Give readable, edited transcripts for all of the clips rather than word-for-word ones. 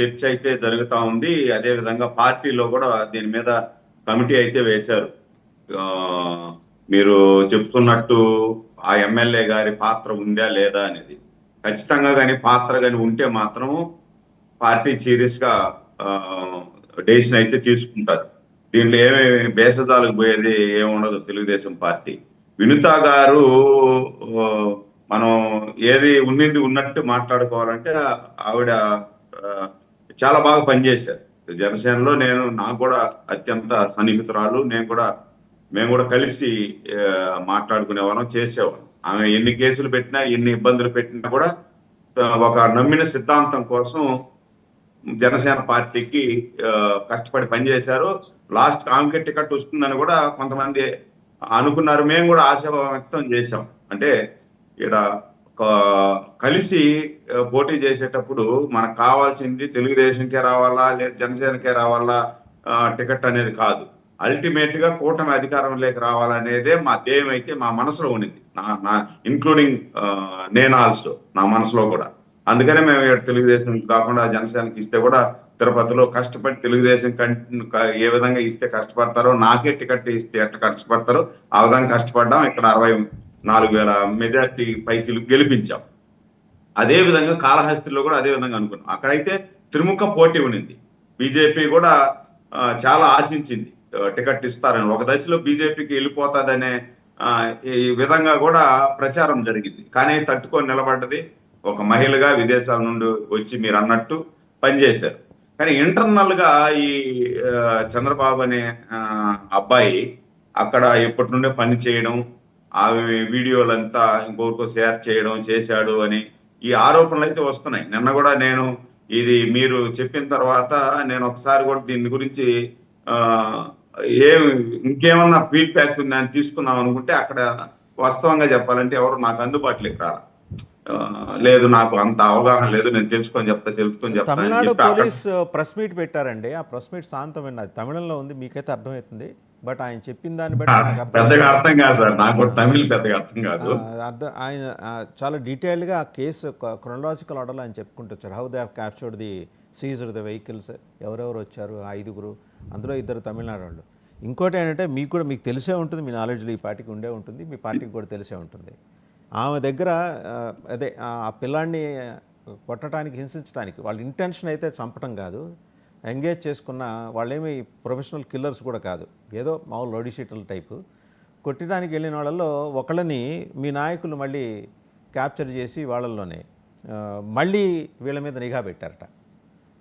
చర్చ అయితే జరుగుతా ఉంది. అదే విధంగా పార్టీలో కూడా దీని మీద కమిటీ అయితే వేశారు. మీరు చెప్తున్నట్టు ఆ ఎమ్మెల్యే గారి పాత్ర ఉందా లేదా అనేది ఖచ్చితంగా కానీ పాత్ర కానీ ఉంటే మాత్రం పార్టీ సీరియస్ గా డెసిషన్ అయితే తీసుకుంటారు. దీంట్లో ఏమి భేషజాలకు పోయేది ఏముండదు. తెలుగుదేశం పార్టీ వినుత గారు ఆ, మనం ఏది ఉన్నింది ఉన్నట్టు మాట్లాడుకోవాలంటే ఆవిడ ఆ, చాలా బాగా పనిచేశారు. జనసేనలో నాకు కూడా అత్యంత సన్నిహితురాలు. మేము కూడా కలిసి మాట్లాడుకునే వాళ్ళం, చేసేవాళ్ళం. ఆమె ఎన్ని కేసులు పెట్టినా ఎన్ని ఇబ్బందులు పెట్టినా కూడా ఒక నమ్మిన సిద్ధాంతం కోసం జనసేన పార్టీకి కష్టపడి పనిచేశారు. లాస్ట్ ఆమెకే టికెట్ వస్తుందని కూడా కొంతమంది అనుకున్నారు. మేము కూడా ఆశాభావం వ్యక్తం చేశాం. అంటే ఇక్కడ కలిసి పోటీ చేసేటప్పుడు మనకు కావాల్సింది తెలుగుదేశంకే రావాలా లేదా జనసేనకే రావాలా టికెట్ అనేది కాదు. అల్టిమేట్ గా కూటమి అధికారంలోకి రావాలనేదే మా ధ్యేయం అయితే మా మనసులో ఉన్నింది. నా ఇన్క్లూడింగ్ నేను ఆల్సో నా మనసులో కూడా. అందుకనే మేము ఇక్కడ తెలుగుదేశం కాకుండా జనసేనకి ఇస్తే కూడా తిరుపతిలో కష్టపడి తెలుగుదేశం ఏ విధంగా ఇస్తే కష్టపడతారో, నాకే టికెట్ ఇస్తే ఎట్లా కష్టపడతారో ఆ విధంగా కష్టపడ్డాం. ఇక్కడ 64,000 మెజార్టీ పైసలు గెలిపించాం. అదే విధంగా కాళహస్తిలో కూడా అదే విధంగా అనుకున్నాం. అక్కడైతే త్రిముఖ పోటీ ఉన్నింది. బీజేపీ కూడా చాలా ఆశించింది టికెట్ ఇస్తారని. ఒక దశలో బీజేపీకి వెళ్ళిపోతాదనే ఈ విధంగా కూడా ప్రచారం జరిగింది. కానీ తట్టుకొని నిలబడ్డది. ఒక మహిళగా విదేశాల నుండి వచ్చి మీరు అన్నట్టు పనిచేశారు. కానీ ఇంటర్నల్ గా ఈ చంద్రబాబు అనే అబ్బాయి అక్కడ ఎప్పటి నుండే పని చేయడం, ఆ వీడియోలంతా ఇంకొకరికో షేర్ చేయడం చేశాడు అని ఈ ఆరోపణలు అయితే వస్తున్నాయి. నిన్న కూడా నేను ఇది మీరు చెప్పిన తర్వాత నేను ఒకసారి కూడా దీని గురించి ఇంకేమన్నా ఫీడ్బ్యాక్ ఉందని తీసుకుందాం అనుకుంటే అక్కడ వాస్తవంగా చెప్పాలంటే ఎవరు నాకు అందుబాటులోకి రాలి. లేదు, నాకు అంత అవగాహన లేదు, నేను తెలుసుకొని చెప్తా. తమిళనాడు పోలీస్ ప్రెస్ మీట్ పెట్టారండి. ఆ ప్రెస్ మీట్ శాంతం విన్నది తమిళంలో ఉంది, మీకైతే అర్థమవుతుంది. బట్ ఆయన చెప్పిన దాన్ని బట్టి పెద్దగా అర్థం కాదు సార్, నాకు తమిళ పెద్దగా అర్థం కాదు. ఆయన చాలా డీటెయిల్డ్గా ఆ కేసు క్రొనలాజికల్ ఆర్డర్లో ఆయన చెప్పుకుంటూ వచ్చారు. How they have captured the seized the vehicles, ఎవరెవరు వచ్చారు, 5గురు, అందులో 2 తమిళనాడు వాళ్ళు. ఇంకోటి ఏంటంటే మీకు తెలిసే ఉంటుంది, మీ నాలెడ్జ్లో ఈ పార్టీకి ఉండే ఉంటుంది, మీ పార్టీకి కూడా తెలిసే ఉంటుంది. ఆమె దగ్గర అదే ఆ పిల్లాడిని కొట్టడానికి, హింసించడానికి వాళ్ళ ఇంటెన్షన్ అయితే చంపడం కాదు, ఎంగేజ్ చేసుకున్న వాళ్ళేమి ప్రొఫెషనల్ కిల్లర్స్ కూడా కాదు, ఏదో మామూలు రౌడీ షీటర్ల టైపు. కొట్టడానికి వెళ్ళిన వాళ్ళల్లో ఒకళ్ళని మీ నాయకులు మళ్ళీ క్యాప్చర్ చేసి వాళ్ళల్లోనే మళ్ళీ వీళ్ళ మీద నిఘా పెట్టారట.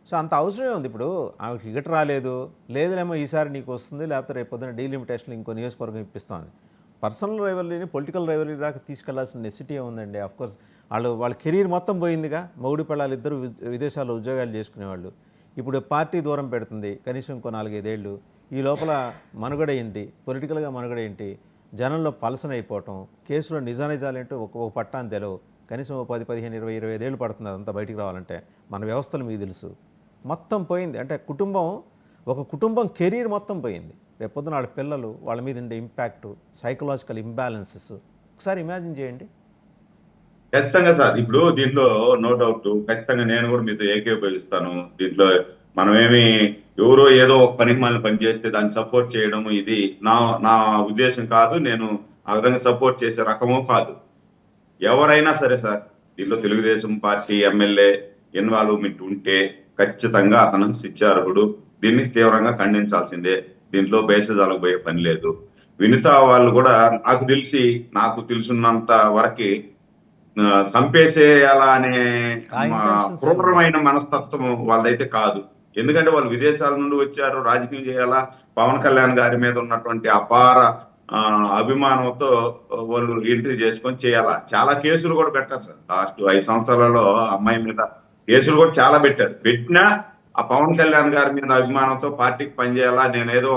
సో అంత అవసరమే ఉంది. ఇప్పుడు ఆమెకు టికెట్ రాలేదు, లేదనేమో ఈసారి నీకు వస్తుంది, లేకపోతే రేపు పొద్దున డీలిమిటేషన్లో ఇంకో నియోజకవర్గం ఇప్పిస్తామని. పర్సనల్ రైవల్రీని పొలిటికల్ రైవల్రీ దాకా తీసుకెళ్లాల్సిన నెసిటీ ఉందండి. అఫ్కోర్స్ వాళ్ళ కెరీర్ మొత్తం పోయిందిగా. మొగుడు పిల్లలు ఇద్దరు విదేశాల్లో ఉద్యోగాలు చేసుకునేవాళ్ళు. ఇప్పుడు పార్టీ దూరం పెడుతుంది కనీసం ఇంకో 4-5 ఏళ్ళు. ఈ లోపల మనుగడ ఏంటి, పొలిటికల్గా మనుగడ ఏంటి, జనంలో పలసన అయిపోవటం, కేసులో నిజానిజాలేంటో ఒక పట్టాన్ని తెలవు. కనీసం 10, 15, 20, 25 ఏళ్ళు పడుతుంది అదంతా బయటికి రావాలంటే. మన వ్యవస్థలు మీకు తెలుసు, మొత్తం పోయింది. అంటే ఒక కుటుంబం కెరీర్ మొత్తం పోయింది. రేపు పొద్దున వాళ్ళ పిల్లలు, వాళ్ళ మీద ఉండే ఇంపాక్ట్, సైకలాజికల్ ఇంబ్యాలెన్సెస్ ఒకసారి ఇమాజిన్ చేయండి. ఖచ్చితంగా సార్. ఇప్పుడు దీంట్లో నో డౌట్ ఖచ్చితంగా నేను కూడా మీతో ఏకీభవిస్తాను. దీంట్లో మనమేమి ఎవరో ఏదో ఒక పనికి మనల్ని పని చేస్తే దాన్ని సపోర్ట్ చేయడం ఇది నా ఉద్దేశం కాదు. నేను ఆ విధంగా సపోర్ట్ చేసే రకమో కాదు. ఎవరైనా సరే సార్, దీంట్లో తెలుగుదేశం పార్టీ ఎమ్మెల్యే ఇన్వాల్వ్మెంట్ ఉంటే ఖచ్చితంగా అతను శిక్షార్హుడు. దీన్ని తీవ్రంగా ఖండించాల్సిందే. దీంట్లో భేషజాలకు పోయే పని లేదు. వినిత వాళ్ళు కూడా నాకు తెలుసున్నంత వరకు చంపేసేయాలా అనే క్రూరమైన మనస్తత్వం వాళ్ళదైతే కాదు. ఎందుకంటే వాళ్ళు విదేశాల నుండి వచ్చారు, రాజకీయం చేయాలా, పవన్ కళ్యాణ్ గారి మీద ఉన్నటువంటి అపార అభిమానంతో వాళ్ళు ఎంట్రీ చేసుకొని చేయాలా. చాలా కేసులు కూడా పెట్టారు సార్. లాస్ట్ 5 సంవత్సరాలలో అమ్మాయి మీద కేసులు కూడా చాలా పెట్టినా ఆ పవన్ కళ్యాణ్ గారి మీద అభిమానంతో పార్టీకి పనిచేయాలా, నేనేదో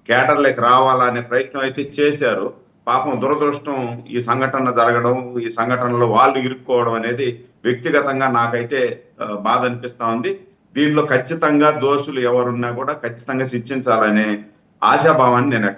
కేడర్లోకి రావాలా అనే ప్రయత్నం అయితే చేశారు. పాపం దురదృష్టం ఈ సంఘటన జరగడం, ఈ సంఘటనలో వాళ్ళు ఇరుక్కోవడం అనేది వ్యక్తిగతంగా నాకైతే బాధ అనిపిస్తా ఉంది. దీంట్లో ఖచ్చితంగా దోషులు ఎవరున్నా కూడా ఖచ్చితంగా శిక్షించాలనే ఆశాభావాన్ని నేను